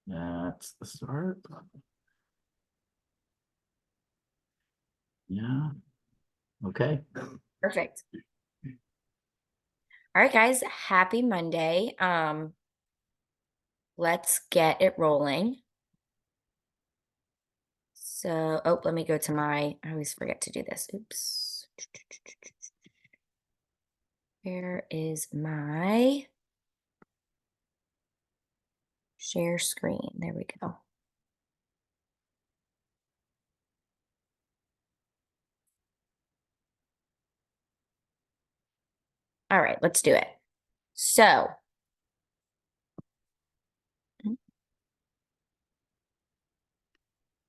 That's the start. Yeah. Okay. Perfect. All right, guys, happy Monday. Let's get it rolling. So, oh, let me go to I always forget to do this. Oops. Where is my share screen? There we go. All right, let's do it. So,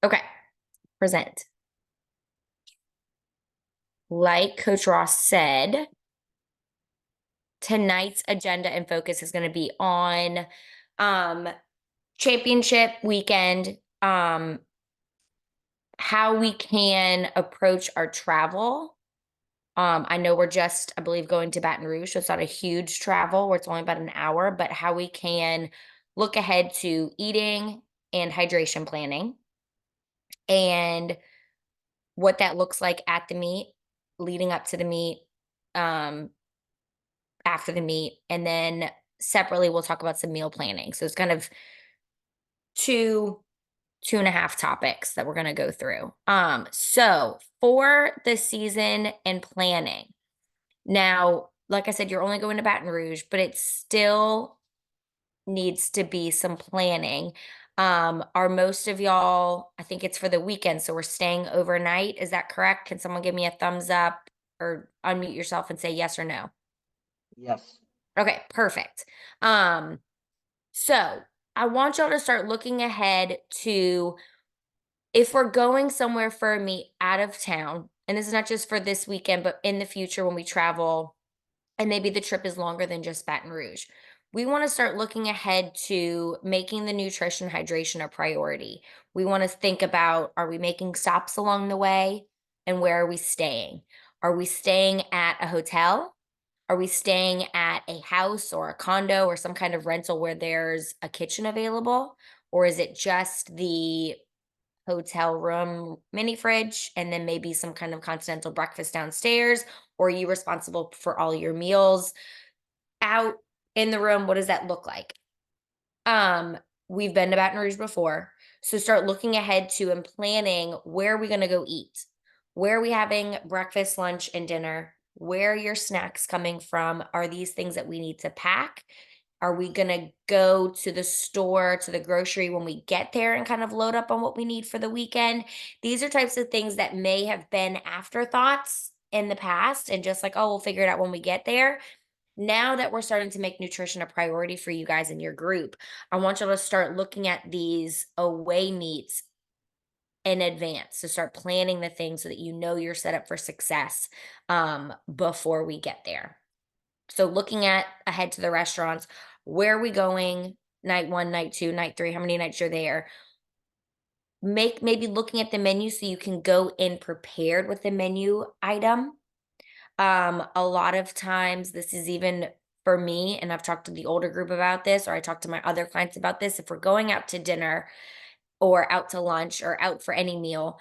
okay, present. Like Coach Ross said, tonight's agenda and focus is going to be on championship weekend, how we can approach our travel. I know we're just, I believe, going to Baton Rouge, so it's not a huge travel where it's only about an hour, but how we can look ahead to eating and hydration planning and what that looks like at the meet, leading up to the meet, um, after the meet, and then separately we'll talk about some meal planning. So it's kind of two and a half topics that we're going to go through. So for the season and planning, now, like I said, you're only going to Baton Rouge, but it still needs to be some planning. Are most of y'all, I think it's for the weekend, so we're staying overnight. Is that correct? Can someone give me a thumbs up or unmute yourself and say yes or no? Yes. Okay, perfect. So I want y'all to start looking ahead to if we're going somewhere for a meet out of town, and this is not just for this weekend, but in the future when we travel, and maybe the trip is longer than just Baton Rouge. We want to start looking ahead to making the nutrition hydration a priority. We want to think about, are we making stops along the way and where are we staying? Are we staying at a hotel? Are we staying at a house or a condo or some kind of rental where there's a kitchen available? Or is it just the hotel room mini fridge and then maybe some kind of continental breakfast downstairs? Or are you responsible for all your meals out in the room? What does that look like? We've been to Baton Rouge before, so start looking ahead to and planning where are we going to go eat? Where are we having breakfast, lunch, and dinner? Where are your snacks coming from? Are these things that we need to pack? Are we going to go to the store, to the grocery when we get there and kind of load up on what we need for the weekend? These are types of things that may have been afterthoughts in the past and just like, oh, we'll figure it out when we get there. Now that we're starting to make nutrition a priority for you guys in your group, I want you to start looking at these away meets in advance to start planning the things so that you know you're set up for success before we get there. So looking at ahead to the restaurants, where are we going? Night one, night two, night three, how many nights you're there? Maybe looking at the menu so you can go in prepared with the menu item. A lot of times this is even for me, and I've talked to the older group about this, or I talked to my other clients about this. If we're going out to dinner or out to lunch or out for any meal,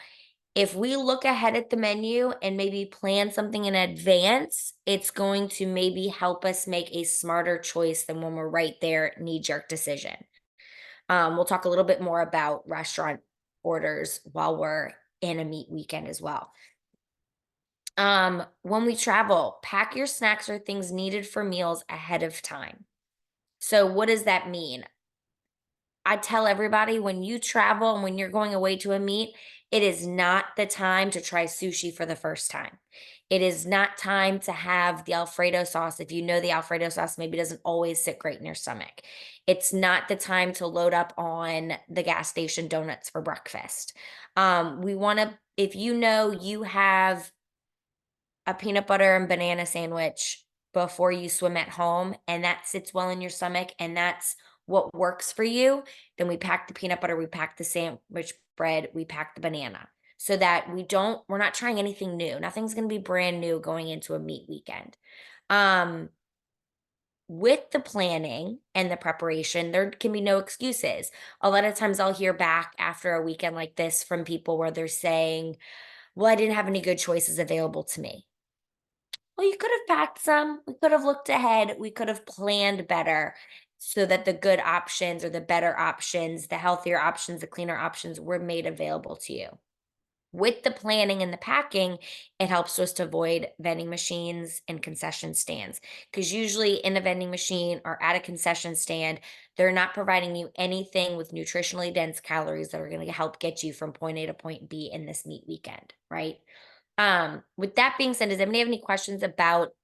if we look ahead at the menu and maybe plan something in advance, it's going to maybe help us make a smarter choice than when we're right there, knee jerk decision. We'll talk a little bit more about restaurant orders while we're in a meet weekend as well. When we travel, pack your snacks or things needed for meals ahead of time. So what does that mean? I tell everybody when you travel and when you're going away to a meet, it is not the time to try sushi for the first time. It is not time to have the Alfredo sauce. If you know the Alfredo sauce maybe doesn't always sit great in your stomach. It's not the time to load up on the gas station donuts for breakfast. We want to, if you know you have a peanut butter and banana sandwich before you swim at home and that sits well in your stomach and that's what works for you, then we pack the peanut butter, we pack the sandwich bread, we pack the banana so that we're not trying anything new. Nothing's going to be brand new going into a meat weekend. with the planning and the preparation, there can be no excuses. A lot of times I'll hear back after a weekend like this from people where they're saying, well, I didn't have any good choices available to me. Well, you could have packed some. We could have looked ahead. We could have planned better so that the good options or the better options, the healthier options, the cleaner options were made available to you. With the planning and the packing, it helps us to avoid vending machines and concession stands. Because usually in a vending machine or at a concession stand, they're not providing you anything with nutritionally dense calories that are going to help get you from point A to point B in this meat weekend, right? With that being said, does anybody have any questions about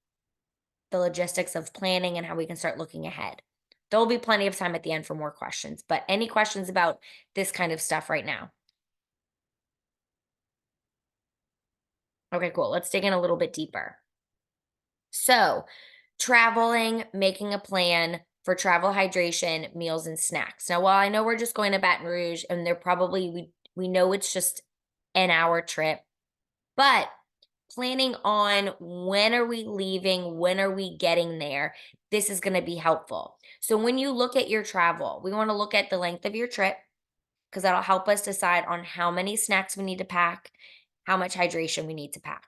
the logistics of planning and how we can start looking ahead? There will be plenty of time at the end for more questions, but any questions about this kind of stuff right now? Okay, cool. Let's dig in a little bit deeper. So, traveling, making a plan for travel hydration, meals, and snacks. Now, while I know we're just going to Baton Rouge and they're probably, we know it's just an hour trip, but planning on when are we leaving, when are we getting there, this is going to be helpful. So when you look at your travel, we want to look at the length of your trip because that'll help us decide on how many snacks we need to pack, how much hydration we need to pack.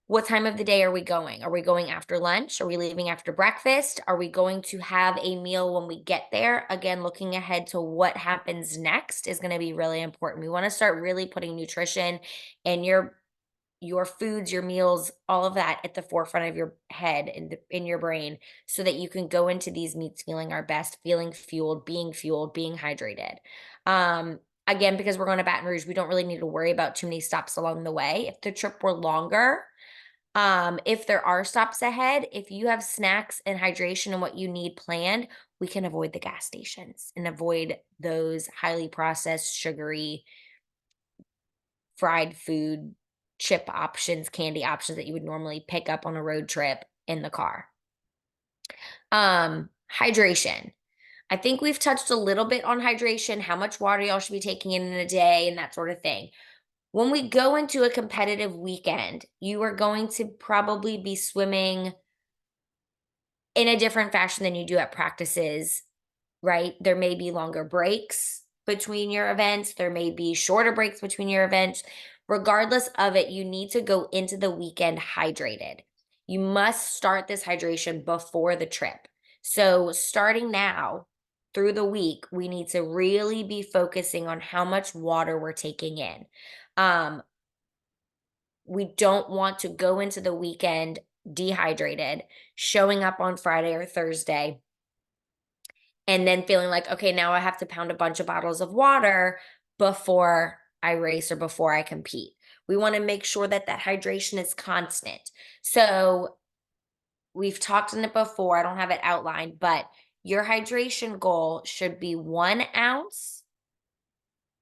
What time of the day are we going? Are we going after lunch? Are we leaving after breakfast? Are we going to have a meal when we get there? Again, looking ahead to what happens next is going to be really important. We want to start really putting nutrition and your foods, your meals, all of that at the forefront of your head and in your brain so that you can go into these meets feeling our best, feeling fueled, being hydrated. Again, because we're going to Baton Rouge, we don't really need to worry about too many stops along the way. If the trip were longer, if there are stops ahead, if you have snacks and hydration and what you need planned, we can avoid the gas stations and avoid those highly processed, sugary, fried food, chip options, candy options that you would normally pick up on a road trip in the car. Hydration. I think we've touched a little bit on hydration, how much water y'all should be taking in a day and that sort of thing. When we go into a competitive weekend, you are going to probably be swimming in a different fashion than you do at practices, right? There may be longer breaks between your events, there may be shorter breaks between your events. Regardless of it, you need to go into the weekend hydrated. You must start this hydration before the trip. So, starting now through the week, we need to really be focusing on how much water we're taking in. Um, we don't want to go into the weekend dehydrated, showing up on Friday or Thursday and then feeling like, okay, now I have to pound a bunch of bottles of water before I race or before I compete. We want to make sure that that hydration is constant. So we've talked on it before. I don't have it outlined, but your hydration goal should be 1 ounce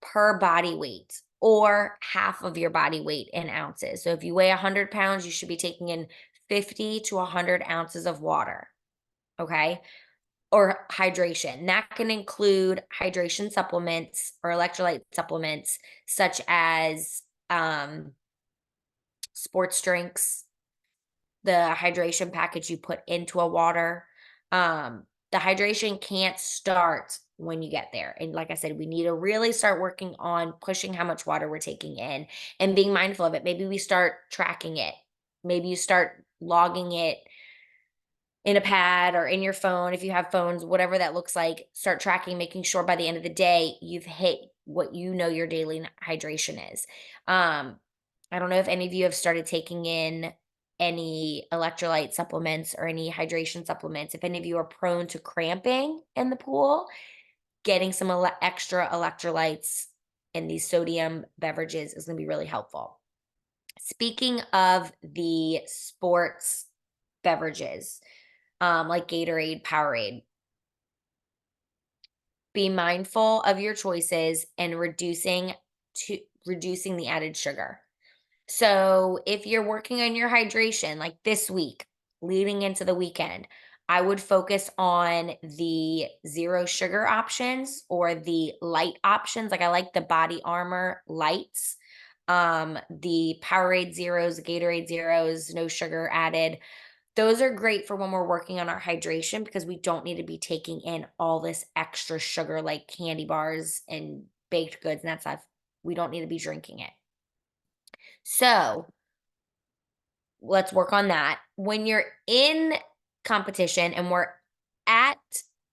per body weight or half of your body weight in ounces. So if you weigh 100 pounds, you should be taking in 50 to 100 ounces of water. Okay. Or hydration. That can include hydration supplements or electrolyte supplements, such as sports drinks, the hydration package you put into a water. The hydration can't start when you get there. And like I said, we need to really start working on pushing how much water we're taking in and being mindful of it. Maybe we start tracking it. Maybe you start logging it in a pad or in your phone if you have phones, whatever that looks like. Start tracking, making sure by the end of the day you've hit what you know your daily hydration is. I don't know if any of you have started taking in any electrolyte supplements or any hydration supplements. If any of you are prone to cramping in the pool, getting some extra electrolytes in these sodium beverages is going to be really helpful. Speaking of the sports beverages, like Gatorade, Powerade, be mindful of your choices and reducing the added sugar. So if you're working on your hydration, like this week, leading into the weekend, I would focus on the zero sugar options or the light options. Like I like the Body Armor lights, the Powerade zeros, Gatorade zeros, no sugar added. those are great for when we're working on our hydration because we don't need to be taking in all this extra sugar like candy bars and baked goods and that stuff. We don't need to be drinking it. So let's work on that. When you're in competition and we're at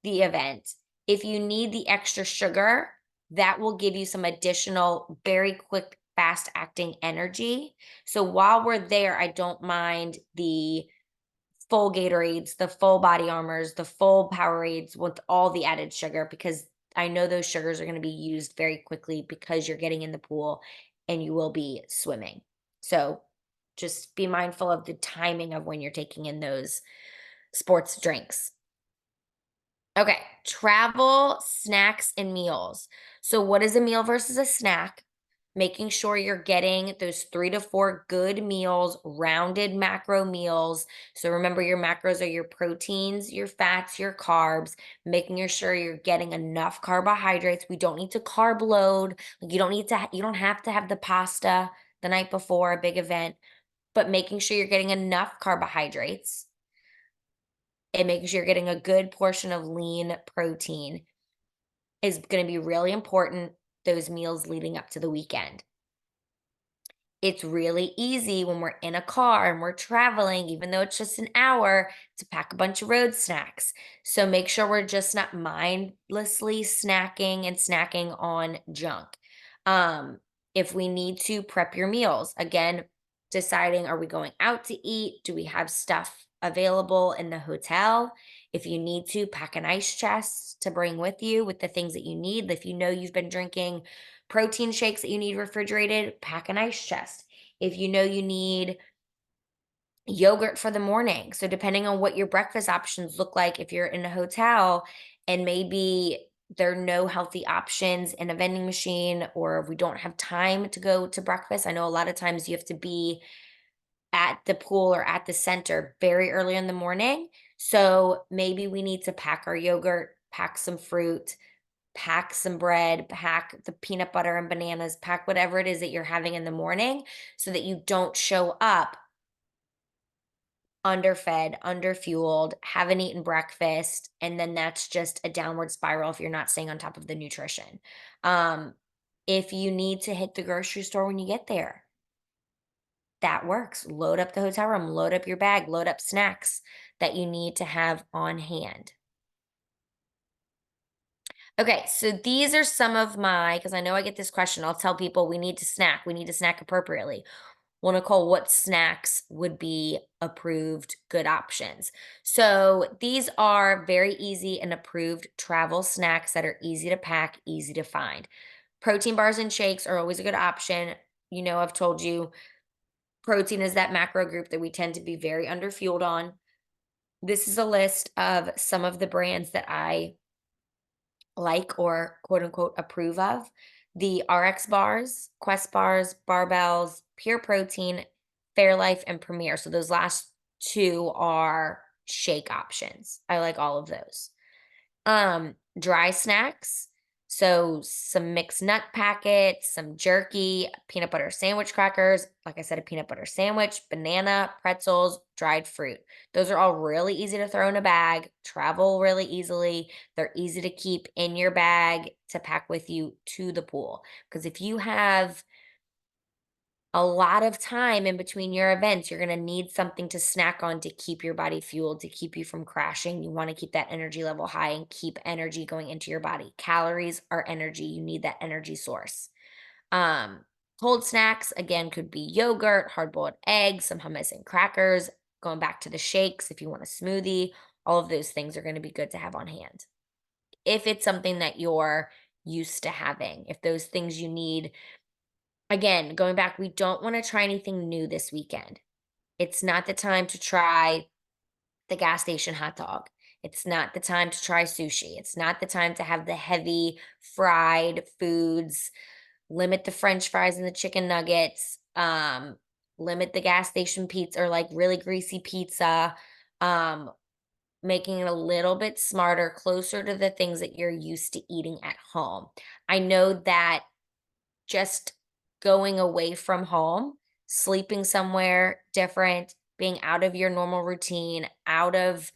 the event, if you need the extra sugar, that will give you some additional, very quick, fast acting energy. So while we're there, I don't mind the full Gatorades, the full body armors, the full Powerades with all the added sugar because I know those sugars are going to be used very quickly because you're getting in the pool and you will be swimming. So just be mindful of the timing of when you're taking in those sports drinks. Okay, travel, snacks, and meals. So, what is a meal versus a snack? Making sure you're getting those 3 to 4 good meals, rounded macro meals. So, remember your macros are your proteins, your fats, your carbs, making sure you're getting enough carbohydrates. We don't need to carb load. Like, you don't have to have the pasta the night before a big event, but making sure you're getting enough carbohydrates and making sure you're getting a good portion of lean protein is going to be really important those meals leading up to the weekend. It's really easy when we're in a car and we're traveling, even though it's just an hour, to pack a bunch of road snacks. So make sure we're just not mindlessly snacking on junk. Um, if we need to prep your meals, again, deciding are we going out to eat? Do we have stuff available in the hotel? If you need to, pack an ice chest to bring with you with the things that you need. If you know you've been drinking protein shakes that you need refrigerated, pack an ice chest. If you know you need yogurt for the morning, so depending on what your breakfast options look like, if you're in a hotel and maybe there are no healthy options in a vending machine, or if we don't have time to go to breakfast, I know a lot of times you have to be at the pool or at the center very early in the morning. So maybe we need to pack our yogurt, pack some fruit, pack some bread, pack the peanut butter and bananas, pack whatever it is that you're having in the morning so that you don't show up underfed, underfueled, haven't eaten breakfast, and then that's just a downward spiral if you're not staying on top of the nutrition. Um, if you need to hit the grocery store when you get there, that works. Load up the hotel room, load up your bag, load up snacks that you need to have on hand. Okay, so these are some of my, because I know I get this question. I'll tell people we need to snack. We need to snack appropriately. Well, Nicole, what snacks would be approved good options? So these are very easy and approved travel snacks that are easy to pack, easy to find. Protein bars and shakes are always a good option. You know, I've told you protein is that macro group that we tend to be very underfueled on. This is a list of some of the brands that I like or quote unquote approve of. The RX bars, Quest bars, barbells, Pure Protein, Fairlife, and Premier. So those last two are shake options. I like all of those. Dry snacks. So some mixed nut packets, some jerky, peanut butter sandwich crackers, like I said, a peanut butter sandwich, banana, pretzels, dried fruit. Those are all really easy to throw in a bag, travel really easily. They're easy to keep in your bag to pack with you to the pool. Because if you have a lot of time in between your events, you're going to need something to snack on to keep your body fueled, to keep you from crashing. You want to keep that energy level high and keep energy going into your body. Calories are energy. You need that energy source. Um, Cold snacks, again, could be yogurt, hard-boiled eggs, some hummus and crackers. Going back to the shakes, if you want a smoothie, all of those things are going to be good to have on hand. If it's something that you're used to having, if those things you need. Again, going back, we don't wanna try anything new this weekend. It's not the time to try the gas station hot dog. It's not the time to try sushi. It's not the time to have the heavy fried foods. Limit the french fries and the chicken nuggets. Limit the gas station pizza or, like, really greasy pizza. Um, Making it a little bit smarter, closer to the things that you're used to eating at home. I know that just going away from home, sleeping somewhere different, being out of your normal routine, out of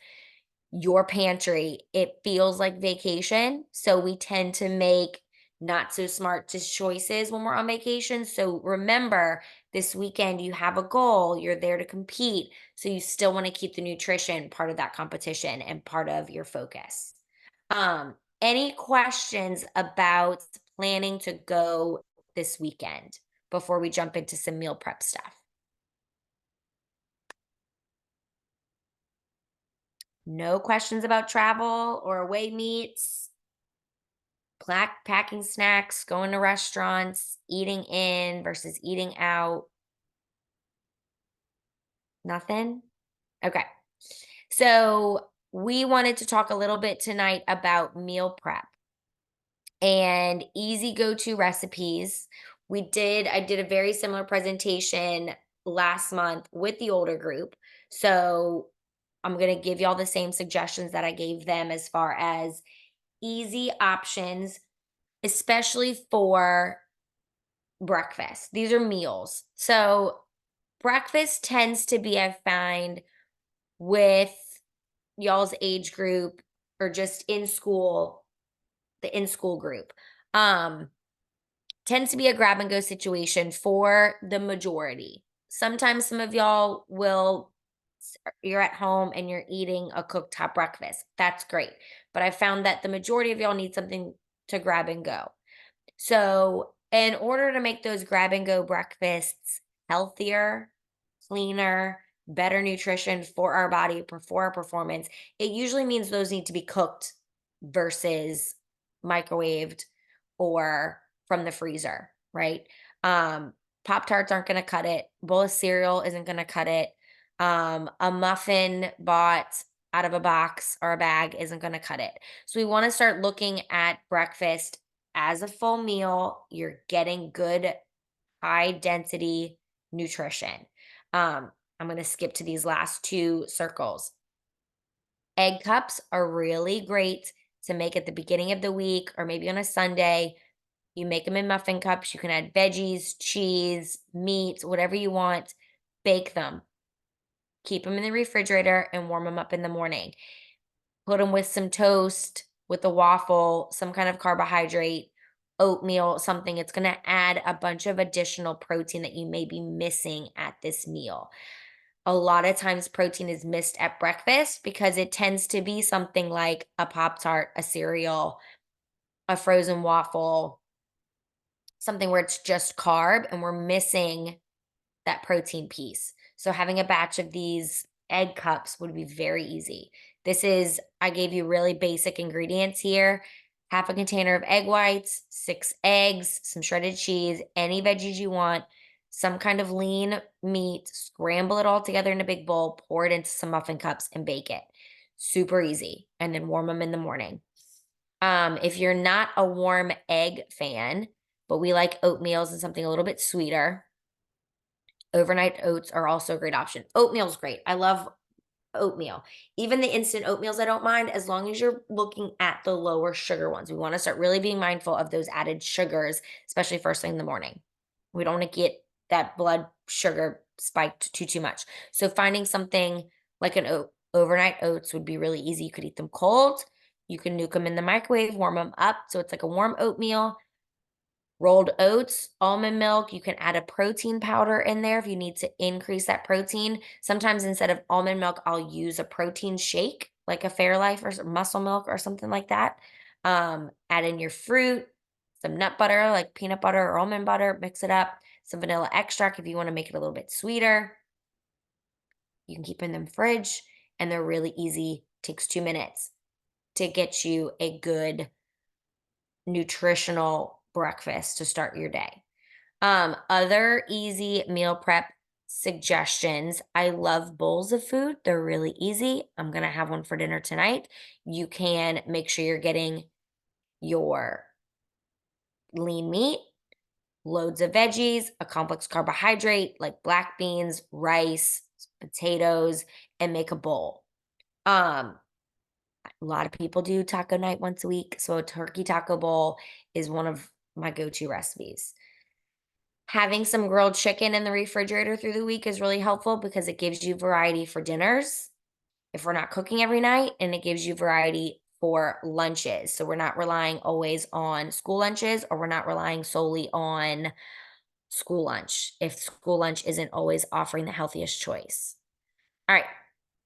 your pantry, it feels like vacation. So we tend to make not so smart choices when we're on vacation. So remember, this weekend you have a goal, you're there to compete. So you still want to keep the nutrition part of that competition and part of your focus. Any questions about planning to go this weekend before we jump into some meal prep stuff? No questions about travel or away meets, packing snacks, going to restaurants, eating in versus eating out. Nothing? Okay. So we wanted to talk a little bit tonight about meal prep and easy go-to recipes. I did a very similar presentation last month with the older group. So I'm going to give y'all the same suggestions that I gave them as far as easy options, especially for breakfast. These are meals. So breakfast tends to be, I find, with y'all's age group or just in school, the in school group. Um, Tends to be a grab and go situation for the majority. Sometimes some of y'all you're at home and you're eating a cooked top breakfast. That's great. But I found that the majority of y'all need something to grab and go. So, in order to make those grab and go breakfasts healthier, cleaner, better nutrition for our body, for our performance, it usually means those need to be cooked versus microwaved or from the freezer, right? Pop Tarts aren't going to cut it. Bowl of cereal isn't going to cut it. A muffin bought out of a box or a bag isn't going to cut it. So we want to start looking at breakfast as a full meal. You're getting good, high density nutrition. I'm going to skip to these last two circles. Egg cups are really great to make at the beginning of the week or maybe on a Sunday. You make them in muffin cups. You can add veggies, cheese, meat, whatever you want. Bake them. Keep them in the refrigerator and warm them up in the morning. Put them with some toast, with a waffle, some kind of carbohydrate, oatmeal, something. It's going to add a bunch of additional protein that you may be missing at this meal. A lot of times protein is missed at breakfast because it tends to be something like a Pop-Tart, a cereal, a frozen waffle, something where it's just carb and we're missing that protein piece. So having a batch of these egg cups would be very easy. I gave you really basic ingredients here. Half a container of egg whites, 6 eggs, some shredded cheese, any veggies you want, some kind of lean meat, scramble it all together in a big bowl, pour it into some muffin cups and bake it. Super easy. And then warm them in the morning. If you're not a warm egg fan, but we like oatmeals and something a little bit sweeter, overnight oats are also a great option. Oatmeal's great. I love oatmeal. Even the instant oatmeals, I don't mind as long as you're looking at the lower sugar ones. We want to start really being mindful of those added sugars, especially first thing in the morning. We don't want to get that blood sugar spiked too much. So finding something like overnight oats would be really easy. You could eat them cold. You can nuke them in the microwave, warm them up. So it's like a warm oatmeal. Rolled oats, almond milk, you can add a protein powder in there if you need to increase that protein. Sometimes instead of almond milk, I'll use a protein shake, like a Fairlife or some muscle milk or something like that. Add in your fruit, some nut butter, like peanut butter or almond butter, mix it up, some vanilla extract if you want to make it a little bit sweeter. You can keep in the fridge and they're really easy. Takes 2 minutes to get you a good nutritional breakfast to start your day. Other easy meal prep suggestions. I love bowls of food. They're really easy. I'm going to have one for dinner tonight. You can make sure you're getting your lean meat, loads of veggies, a complex carbohydrate like black beans, rice, potatoes, and make a bowl. A lot of people do taco night once a week, so a turkey taco bowl is one of my go-to recipes. Having some grilled chicken in the refrigerator through the week is really helpful because it gives you variety for dinners if we're not cooking every night, and it gives you variety for lunches. So we're not relying always on school lunches, or we're not relying solely on school lunch if school lunch isn't always offering the healthiest choice. All right,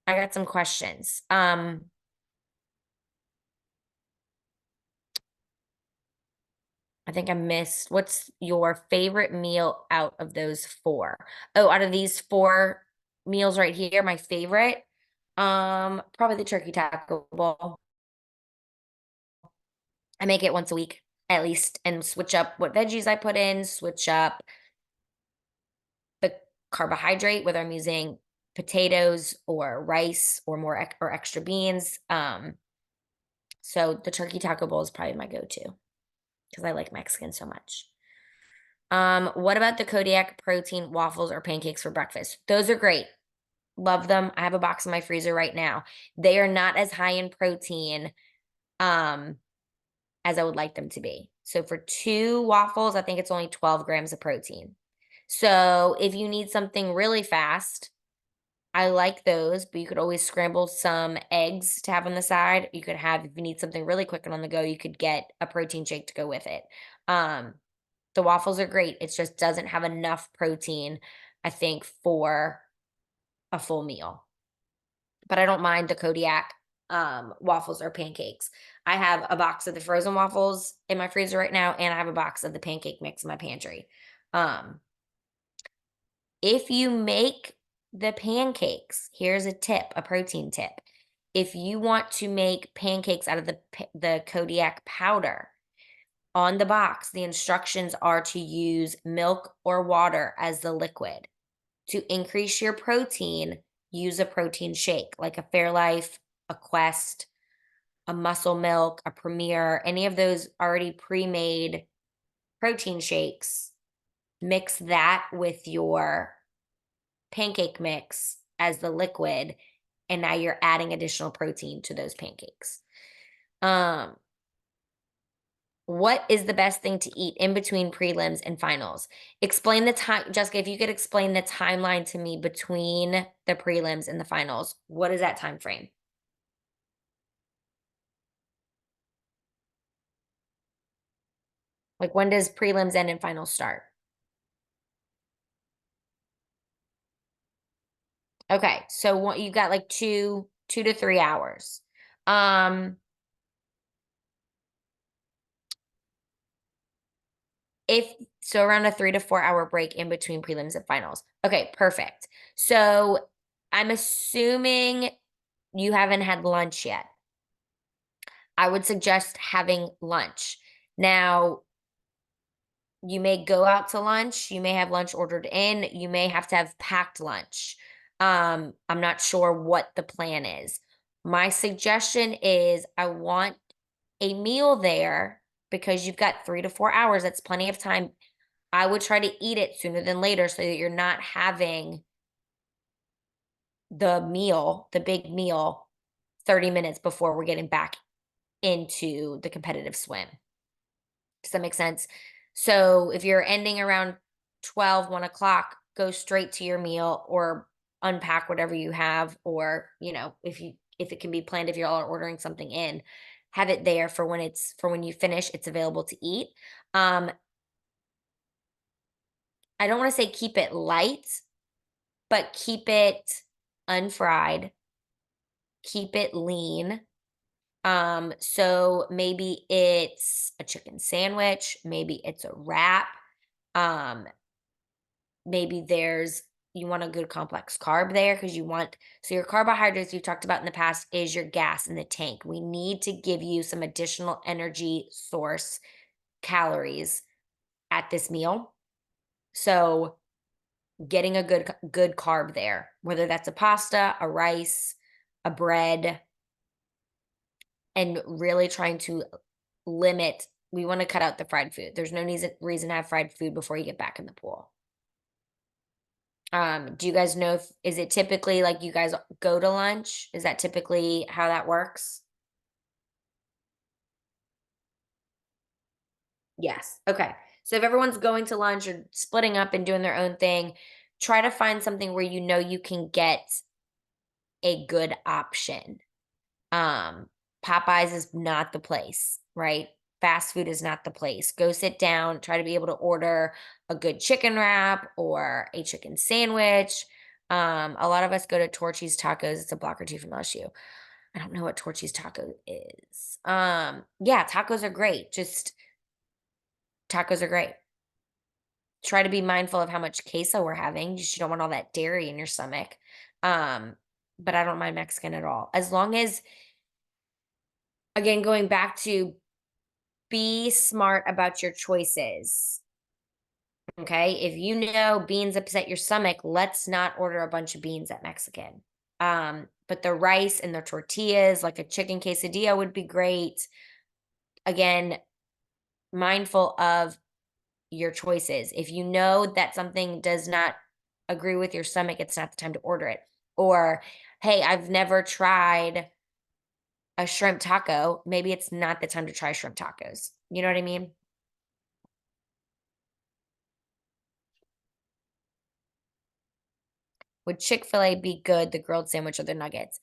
I got some questions. I think I missed, what's your favorite meal out of those 4? Oh, out of these 4 meals right here, my favorite, probably the turkey taco bowl. I make it once a week at least and switch up what veggies I put in, switch up the carbohydrate, whether I'm using potatoes or rice or more or extra beans. So the turkey taco bowl is probably my go-to because I like Mexican so much. What about the Kodiak protein waffles or pancakes for breakfast? Those are great. Love them. I have a box in my freezer right now. They are not as high in protein as I would like them to be. So for 2 waffles, I think it's only 12 grams of protein. So if you need something really fast, I like those, but you could always scramble some eggs to have on the side. You could have, if you need something really quick and on the go, you could get a protein shake to go with it. The waffles are great. It just doesn't have enough protein, I think, for a full meal. But I don't mind the Kodiak waffles or pancakes. I have a box of the frozen waffles in my freezer right now, and I have a box of the pancake mix in my pantry. If you make the pancakes, here's a tip, a protein tip. If you want to make pancakes out of the Kodiak powder, on the box, the instructions are to use milk or water as the liquid. To increase your protein, use a protein shake like a Fairlife, a Quest, a Muscle Milk, a Premier, any of those already pre-made protein shakes. Mix that with your pancake mix as the liquid, and now you're adding additional protein to those pancakes. What is the best thing to eat in between prelims and finals? Explain the time, Jessica, if you could explain the timeline to me between the prelims and the finals. What is that time frame? Like, when does prelims end and finals start? Okay, so what, you got like 2 to 3 hours. If so, around a 3 to 4 hour break in between prelims and finals. Okay, perfect. So I'm assuming you haven't had lunch yet. I would suggest having lunch. Now, you may go out to lunch, you may have lunch ordered in, you may have to have packed lunch. I'm not sure what the plan is. My suggestion is I want a meal there because you've got 3 to 4 hours. That's plenty of time. I would try to eat it sooner than later so that you're not having the meal, the big meal, 30 minutes before we're getting back into the competitive swim. Does that make sense? So if you're ending around 12, 1 o'clock, go straight to your meal or unpack whatever you have, or, if it can be planned, if y'all are ordering something in, have it there for when you finish, it's available to eat. I don't want to say keep it light, but keep it unfried, keep it lean. So maybe it's a chicken sandwich, maybe it's a wrap. Um, maybe you want a good complex carb there because so your carbohydrates you've talked about in the past is your gas in the tank. We need to give you some additional energy source calories at this meal. So getting a good carb there, whether that's a pasta, a rice, a bread, and really trying to limit. We want to cut out the fried food. There's no reason to have fried food before you get back in the pool. Do you guys know is it typically like you guys go to lunch? Is that typically how that works? Yes. Okay. So if everyone's going to lunch or splitting up and doing their own thing, try to find something where you know you can get a good option. Um, Popeyes is not the place, right? Fast food is not the place. Go sit down, try to be able to order a good chicken wrap or a chicken sandwich. A lot of us go to Torchy's Tacos. It's a block or two from LSU. I don't know what Torchy's Taco is. Yeah, tacos are great. Just tacos are great. Try to be mindful of how much queso we're having. You just don't want all that dairy in your stomach. Um, but I don't mind Mexican at all. As long as, again, going back to be smart about your choices. Okay. If you know beans upset your stomach, let's not order a bunch of beans at Mexican. But the rice and the tortillas, like a chicken quesadilla, would be great. Again, mindful of your choices. If you know that something does not agree with your stomach, it's not the time to order it. Or, hey, I've never tried a shrimp taco. Maybe it's not the time to try shrimp tacos. You know what I mean? Would Chick-fil-A be good, the grilled sandwich or the nuggets?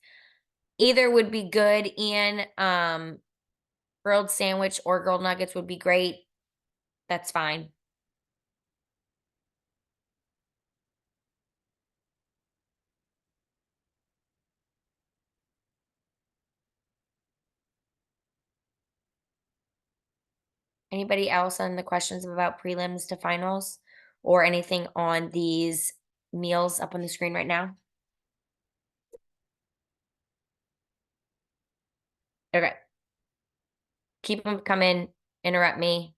Either would be good, Ian. Grilled sandwich or grilled nuggets would be great. That's fine. Anybody else on the questions about prelims to finals or anything on these meals up on the screen right now? Okay. Keep them coming. Interrupt me.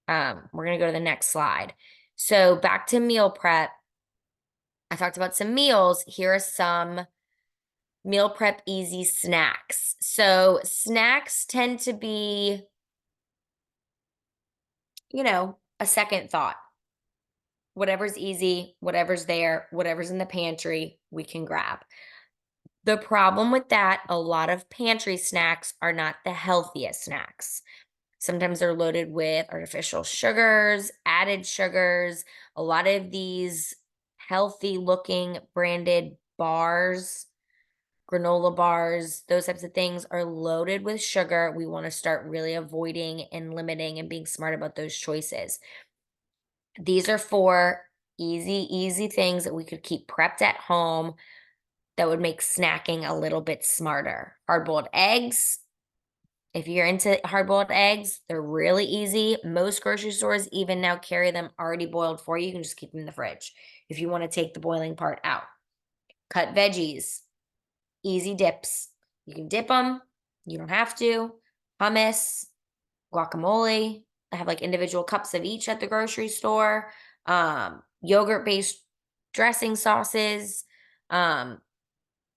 We're going to go to the next slide. So back to meal prep. I talked about some meals. Here are some meal prep easy snacks. So snacks tend to be, a second thought. Whatever's easy, whatever's there, whatever's in the pantry, we can grab. The problem with that, a lot of pantry snacks are not the healthiest snacks. Sometimes they're loaded with artificial sugars, added sugars. A lot of these healthy looking branded bars, granola bars, those types of things are loaded with sugar. We want to start really avoiding and limiting and being smart about those choices. These are for easy things that we could keep prepped at home that would make snacking a little bit smarter. Hard-boiled eggs. If you're into hard-boiled eggs, they're really easy. Most grocery stores even now carry them already boiled for you. You can just keep them in the fridge if you want to take the boiling part out. Cut veggies. Easy dips. You can dip them. You don't have to. Hummus, guacamole. I have like individual cups of each at the grocery store. Yogurt-based dressing sauces.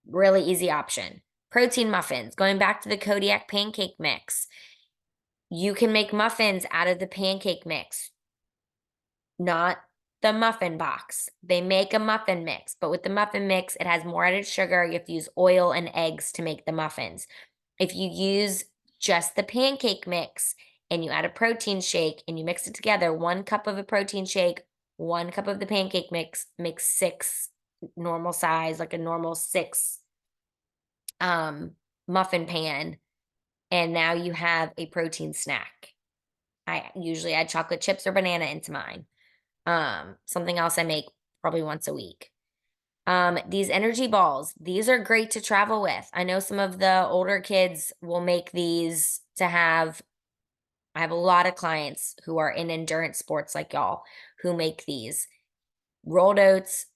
Really easy option. Protein muffins. Going back to the Kodiak pancake mix. You can make muffins out of the pancake mix, not the muffin box. They make a muffin mix, but with the muffin mix, it has more added sugar. You have to use oil and eggs to make the muffins. If you use just the pancake mix and you add a protein shake and you mix it together, 1 cup of a protein shake, 1 cup of the pancake mix makes 6 normal size, like a normal 6 muffin pan. And now you have a protein snack. I usually add chocolate chips or banana into mine. Something else I make probably once a week. These energy balls, these are great to travel with. I know some of the older kids will make these to have. I have a lot of clients who are in endurance sports like y'all who make these. Rolled oats,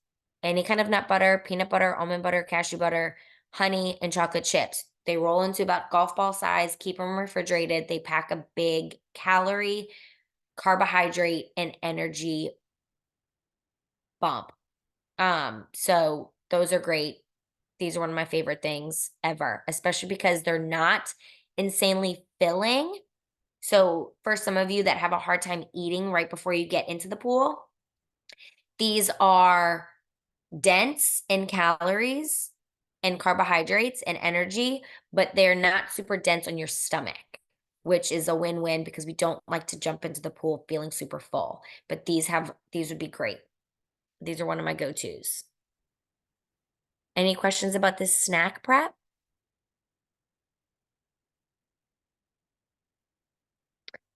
any kind of nut butter, peanut butter, almond butter, cashew butter, honey, and chocolate chips. They roll into about golf ball size, keep them refrigerated. They pack a big calorie, carbohydrate, and energy bump. So those are great. These are one of my favorite things ever, especially because they're not insanely filling. So for some of you that have a hard time eating right before you get into the pool, these are dense in calories and carbohydrates and energy, but they're not super dense on your stomach. which is a win-win because we don't like to jump into the pool feeling super full. But these would be great. These are one of my go-tos. Any questions about this snack prep?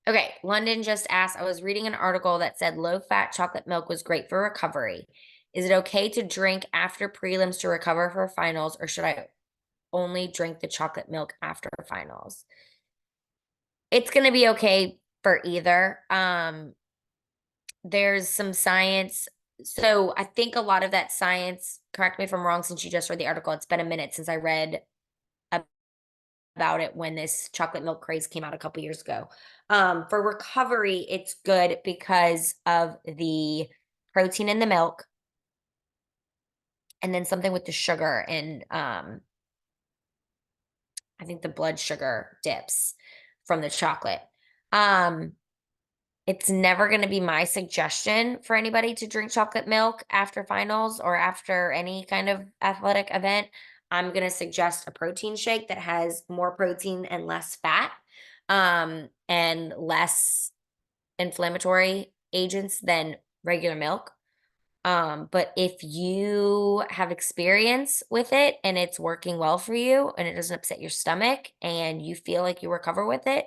Okay, London just asked, I was reading an article that said low-fat chocolate milk was great for recovery. Is it okay to drink after prelims to recover for finals, or should I only drink the chocolate milk after finals? It's going to be okay for either. There's some science. So I think a lot of that science, correct me if I'm wrong, since you just read the article, it's been a minute since I read about it when this chocolate milk craze came out a couple years ago. For recovery, it's good because of the protein in the milk, and then something with the sugar and I think the blood sugar dips from the chocolate. It's never going to be my suggestion for anybody to drink chocolate milk after finals or after any kind of athletic event. I'm going to suggest a protein shake that has more protein and less fat, and less inflammatory agents than regular milk. But if you have experience with it and it's working well for you and it doesn't upset your stomach and you feel like you recover with it,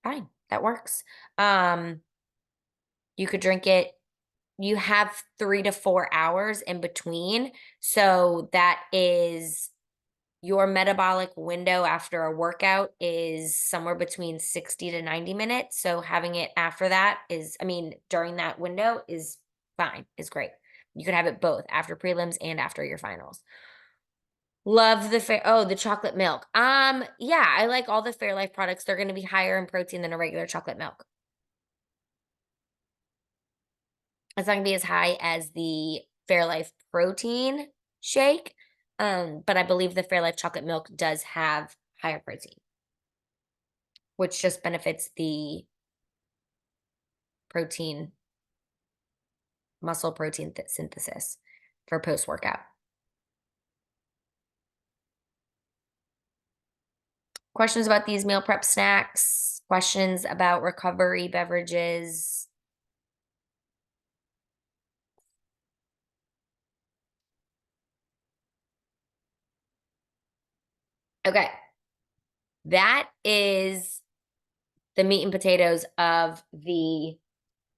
fine, that works. You could drink it. You have 3 to 4 hours in between. So that is your metabolic window after a workout is somewhere between 60 to 90 minutes. So having it after that during that window is fine, is great. You could have it both after prelims and after your finals. Love the chocolate milk. Yeah, I like all the Fairlife products. They're going to be higher in protein than a regular chocolate milk. It's not gonna be as high as the Fairlife protein shake, but I believe the Fairlife chocolate milk does have higher protein, which just benefits the protein, muscle protein synthesis for post-workout. Questions about these meal prep snacks? Questions about recovery beverages? Okay. That is the meat and potatoes of the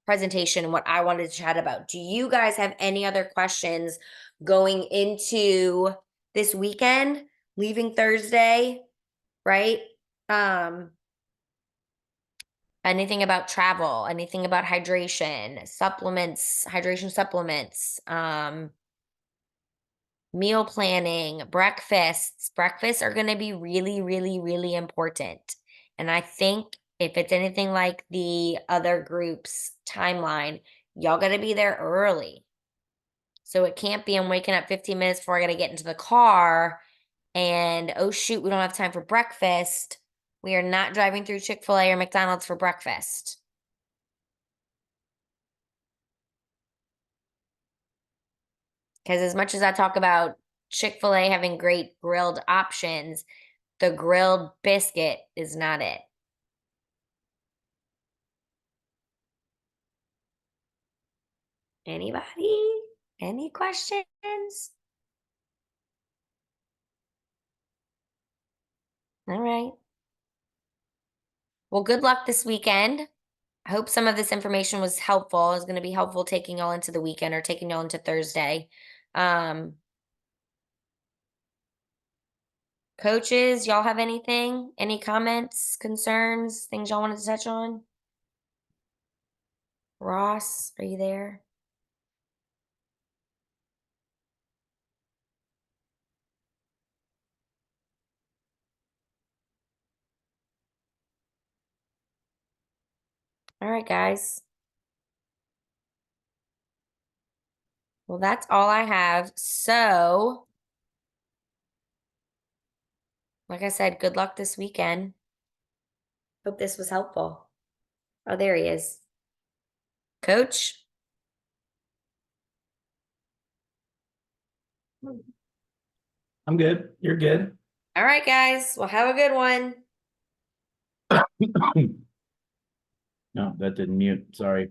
presentation and what I wanted to chat about. Do you guys have any other questions going into this weekend, leaving Thursday, right? Anything about travel, anything about hydration, supplements, hydration supplements, meal planning, breakfasts. Breakfasts are going to be really, really, really important. And I think if it's anything like the other group's timeline, y'all got to be there early. So it can't be I'm waking up 15 minutes before I got to get into the car and oh shoot, we don't have time for breakfast. We are not driving through Chick-fil-A or McDonald's for breakfast. Because as much as I talk about Chick-fil-A having great grilled options, the grilled biscuit is not it. Anybody? Any questions? All right. Well, good luck this weekend. I hope some of this information was helpful. It's going to be helpful taking y'all into the weekend or taking y'all into Thursday. Coaches, y'all have anything? Any comments, concerns, things y'all wanted to touch on? Ross, are you there? All right, guys. Well, that's all I have. So, like I said, good luck this weekend. Hope this was helpful. Oh, there he is. Coach? I'm good. You're good. All right, guys. Well, have a good one. No, that didn't mute, sorry.